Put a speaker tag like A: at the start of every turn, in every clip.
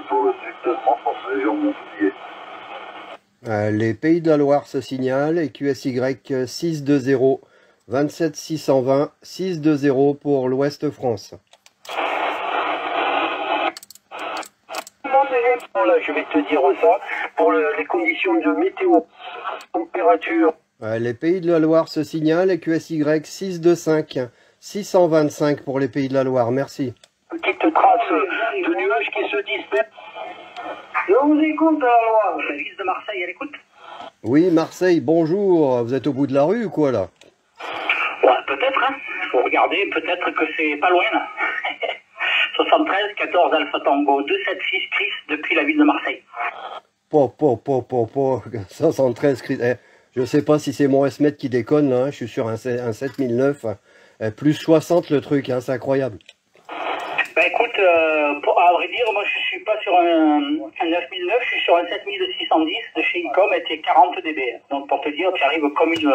A: sur le sud de France, en région Montpellier.
B: Les Pays de la Loire se signalent, et QSY 620, 27 620, 620 pour l'Ouest France.
C: Là, je vais te dire ça, pour les conditions de météo, température.
B: Les Pays de la Loire se signalent, et QSY 625, 625 pour les Pays de la Loire, merci.
C: Petite trace de nuages qui se dispersent. Je vous écoute, alors, la ville de Marseille, elle écoute.
B: Oui, Marseille, bonjour, vous êtes au bout de la rue ou quoi là?
C: Ouais, peut-être, hein. Faut regarder, peut-être que c'est pas loin, là. 73 14 Alpha Tango 276 Chris depuis la ville de Marseille.
B: 173 Chris. Je sais pas si c'est mon S-Met qui déconne là, hein. Je suis sur un 7009, plus 60 le truc, hein, c'est incroyable.
C: Bah écoute, à vrai dire, moi je suis pas sur un 9009, je suis sur un 7610 de chez Icom et t'es 40 dB. Donc pour te dire, tu arrives comme une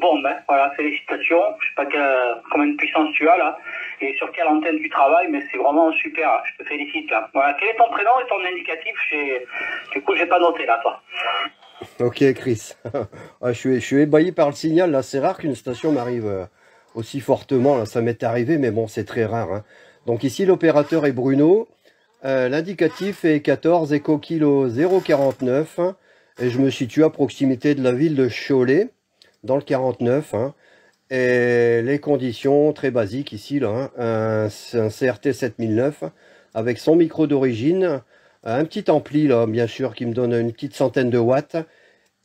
C: bombe, hein. Voilà, félicitations. Je sais pas combien de puissance tu as là et sur quelle antenne tu travailles, mais c'est vraiment super, hein. Je te félicite là. Voilà, quel est ton prénom et ton indicatif? Du coup, j'ai pas noté là, toi.
B: Ok Chris. Je suis ébahi par le signal là, c'est rare qu'une station m'arrive aussi fortement, là. Ça m'est arrivé, mais bon, c'est très rare, hein. Donc ici l'opérateur est Bruno, l'indicatif est 14 Echo Kilo 049 et je me situe à proximité de la ville de Cholet, dans le 49, hein. Et les conditions très basiques ici, là, hein, un CRT 7009 avec son micro d'origine, un petit ampli là, bien sûr, qui me donne une petite centaine de watts,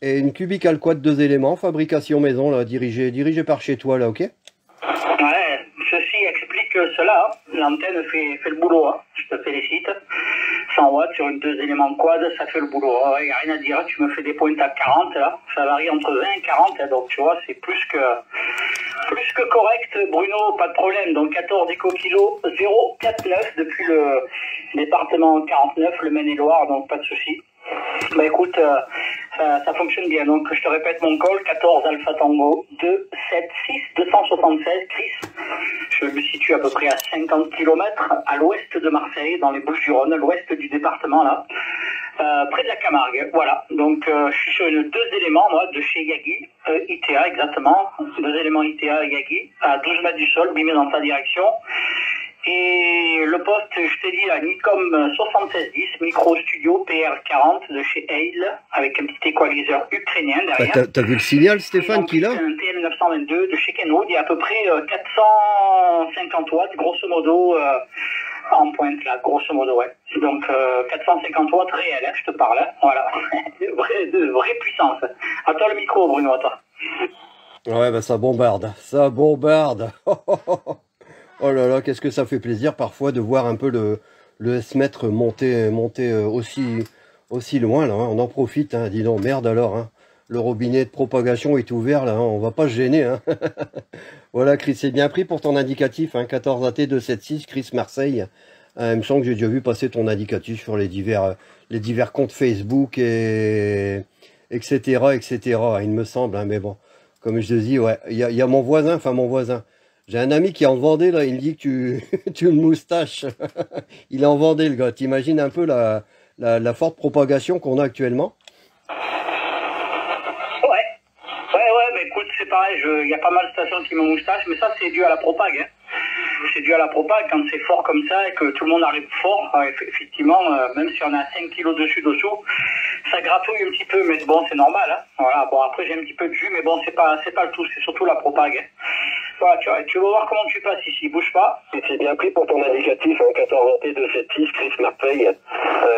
B: et une Cubical Quad 2 éléments, fabrication maison, là, dirigée par chez toi, là, ok?
C: Ouais, ceci explique cela, hein. L'antenne fait le boulot, hein. Je te félicite. 100 watts sur une 2 éléments quad, ça fait le boulot. Il n'y a rien à dire, tu me fais des pointes à 40, là. Ça varie entre 20 et 40, hein. Donc tu vois, c'est plus que correct, Bruno, pas de problème. Donc 14 Eco Kilo 049 depuis le département 49, le Maine-et-Loire, donc pas de souci. Bah écoute, ça fonctionne bien. Donc je te répète mon call, 14 Alpha Tango 276 276 Chris. Je me situe à peu près à 50 km à l'ouest de Marseille, dans les Bouches-du-Rhône, l'ouest du département là, près de la Camargue. Voilà, donc je suis sur une 2 éléments moi de chez Yagi, ITA exactement, 2 éléments ITA Yagi, à 12 mètres du sol, bimé dans ta direction. Et le poste, je t'ai dit, là, Nicom 7610, micro studio PR40 de chez Hale, avec un petit équaliseur ukrainien derrière.
B: T'as vu le signal, Stéphane, qu'il a?
C: Un TM922 de chez Kenwood, il y a à peu près 450 watts, grosso modo, en pointe, là, grosso modo, ouais. Donc, 450 watts réels, hein, je te parle, hein, voilà. de vraie puissance. À toi le micro, Bruno, à toi.
B: Ouais, bah ça bombarde, ça bombarde. Oh là là, qu'est-ce que ça fait plaisir parfois de voir un peu le S-mètre monter aussi loin, là, hein. On en profite, hein. Dis donc, merde alors, hein. Le robinet de propagation est ouvert, là, hein. On va pas se gêner, hein. Voilà, Chris, c'est bien pris pour ton indicatif, hein. 14 AT 276, Chris Marseille. Il me semble que j'ai déjà vu passer ton indicatif sur les divers comptes Facebook, etc., etc., il me semble, hein. Mais bon, comme je te dis, ouais, il y a mon voisin, j'ai un ami qui est en Vendée, là, il me dit que tu une moustache. Il est en Vendée, le gars. T'imagines un peu la forte propagation qu'on a actuellement?
C: Ouais, mais écoute, c'est pareil, il y a pas mal de stations qui me moustache, mais ça, c'est dû à la propague, hein. C'est dû à la propague, quand c'est fort comme ça et que tout le monde arrive fort, effectivement, même si on a 5 kilos dessous, ça gratouille un petit peu, mais bon, c'est normal, hein. Voilà, bon, après, j'ai un petit peu de jus, mais bon, c'est pas le tout, c'est surtout la propague, hein. Voilà, tu vas voir comment tu passes ici, bouge pas.
A: Et c'est bien pris pour ton indicatif, hein, 14 AT 276, Chris Marseille.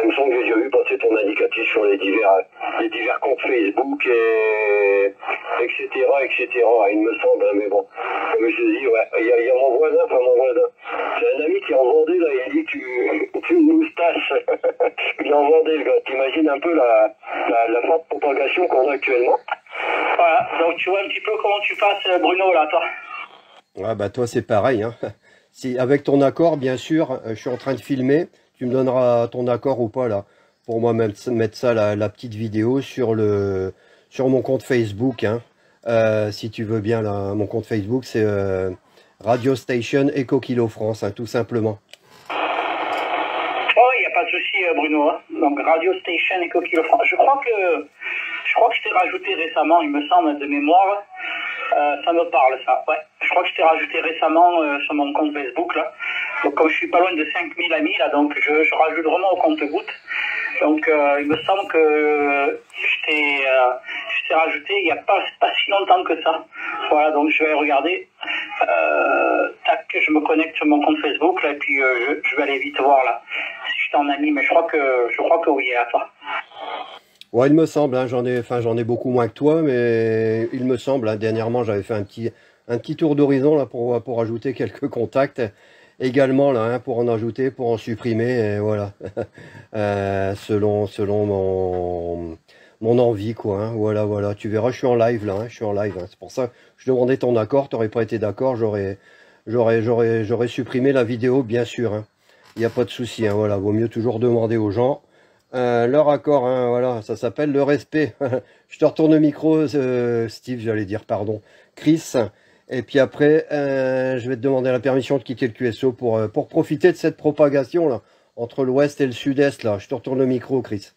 A: Il me semble que j'ai déjà vu passer ton indicatif sur les divers comptes Facebook, etc., etc. Il me semble, hein, mais bon, comme je te dis, ouais, il y a mon voisin. J'ai un ami qui est en Vendée, là, il dit que tu une moustache. Il est en Vendée, le gars. T'imagines un peu la forte propagation qu'on a actuellement.
C: Voilà, donc tu vois un petit peu comment tu passes, Bruno, là, toi.
B: Ah bah toi c'est pareil, hein. Si avec ton accord, bien sûr, je suis en train de filmer, tu me donneras ton accord ou pas là, pour moi mettre ça la petite vidéo sur mon compte Facebook, hein. Si tu veux bien là, mon compte Facebook c'est Radio Station Echo Kilo France, hein, tout simplement.
C: Oh, il n'y a pas de souci, Bruno. Hein. Donc, Radio Station Eco Kilo France. Je crois que je t'ai rajouté récemment, il me semble, de mémoire. Ça me parle, ça. Ouais. Je crois que je t'ai rajouté récemment sur mon compte Facebook, là. Donc, comme je suis pas loin de 5000 amis, là, donc je rajoute vraiment au compte-gouttes. Donc, il me semble que je t'ai rajouté il n'y a pas si longtemps que ça. Voilà, donc je vais regarder. Tac, je me connecte sur mon compte Facebook, là, et puis je vais aller vite voir, là, si je t'en ami, mais je crois que oui, à toi.
B: Ouais, il me semble, hein, j'en ai beaucoup moins que toi, mais il me semble, hein, dernièrement, j'avais fait un petit tour d'horizon, là, pour ajouter quelques contacts. Également, là, hein, pour en ajouter, pour en supprimer, et voilà. Selon mon envie, quoi, hein, voilà. Tu verras, je suis en live, là, hein, je suis en live, hein. C'est pour ça que je demandais ton accord, t'aurais pas été d'accord, j'aurais supprimé la vidéo, bien sûr, hein. Il n'y a pas de souci, hein, voilà, vaut mieux toujours demander aux gens leur accord, hein, voilà, ça s'appelle le respect. Je te retourne le micro, Steve, j'allais dire, pardon, Chris, et puis après, je vais te demander la permission de quitter le QSO pour profiter de cette propagation, là, entre l'ouest et le sud-est, là. Je te retourne le micro, Chris.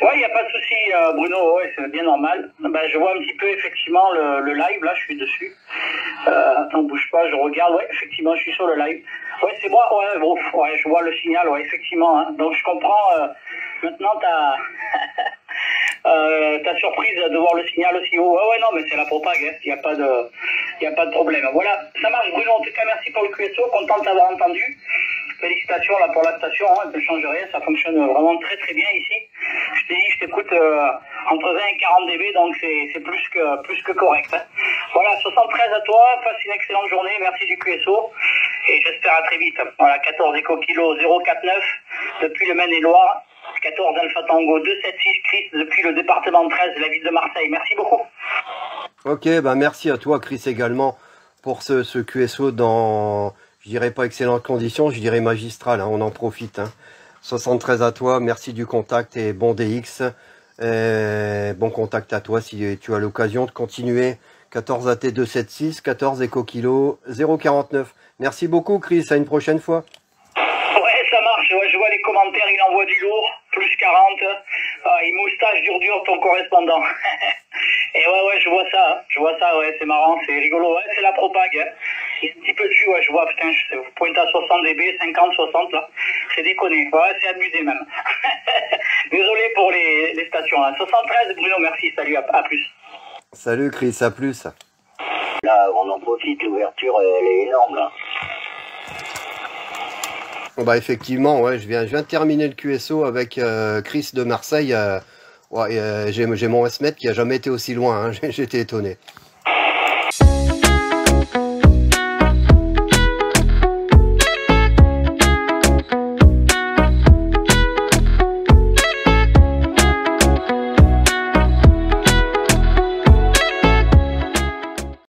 C: Ouais, il n'y a pas de souci, Bruno, ouais, c'est bien normal. Ben, je vois un petit peu, effectivement, le live, là, je suis dessus. Attends, bouge pas, je regarde, ouais, effectivement, je suis sur le live. Ouais, c'est moi, ouais, bon, ouais, je vois le signal, ouais, effectivement, hein. Donc, je comprends, maintenant, ta surprise de voir le signal aussi haut. Ouais, non, mais c'est la propague, hein. Il n'y a pas de problème. Voilà, ça marche, Bruno, en tout cas, merci pour le QSO, content de t'avoir entendu. Félicitations là pour la station, hein, ne change rien, ça fonctionne vraiment très très bien ici. Je t'ai dit, je t'écoute entre 20 et 40 dB, donc c'est plus que correct. Hein. Voilà, 73 à toi, passe une excellente journée, merci du QSO, et j'espère à très vite. Voilà, 14 Eco Kilo 049 depuis le Maine-et-Loire, 14 Alpha Tango 276 Chris depuis le département 13 de la ville de Marseille. Merci beaucoup.
B: Ok, bah merci à toi, Chris, également, pour ce QSO dans... Je dirais pas excellentes conditions, je dirais magistral, hein, on en profite. Hein. 73 à toi, merci du contact et bon DX. Et bon contact à toi si tu as l'occasion de continuer. 14 AT 276, 14 Eco Kilo 049. Merci beaucoup Chris, à une prochaine fois.
C: Ouais, ça marche, ouais, je vois les commentaires, il envoie du lourd, plus 40. Il moustache dur ton correspondant. Et ouais, je vois ça, ouais, c'est marrant, c'est rigolo, ouais, c'est la propague, hein. Il y a un petit peu dessus, ouais, je vois, putain, vous pointez à 60 dB, 50, 60, là, c'est déconné, ouais, c'est abusé même. Désolé pour les stations, hein. 73, Bruno, merci, salut, à plus.
B: Salut Chris, à plus.
A: Là, on en profite, l'ouverture, elle est énorme, là.
B: Bah effectivement, ouais, je viens de terminer le QSO avec Chris de Marseille. Ouais, j'ai mon S-Mètre qui a jamais été aussi loin, hein. J'étais étonné.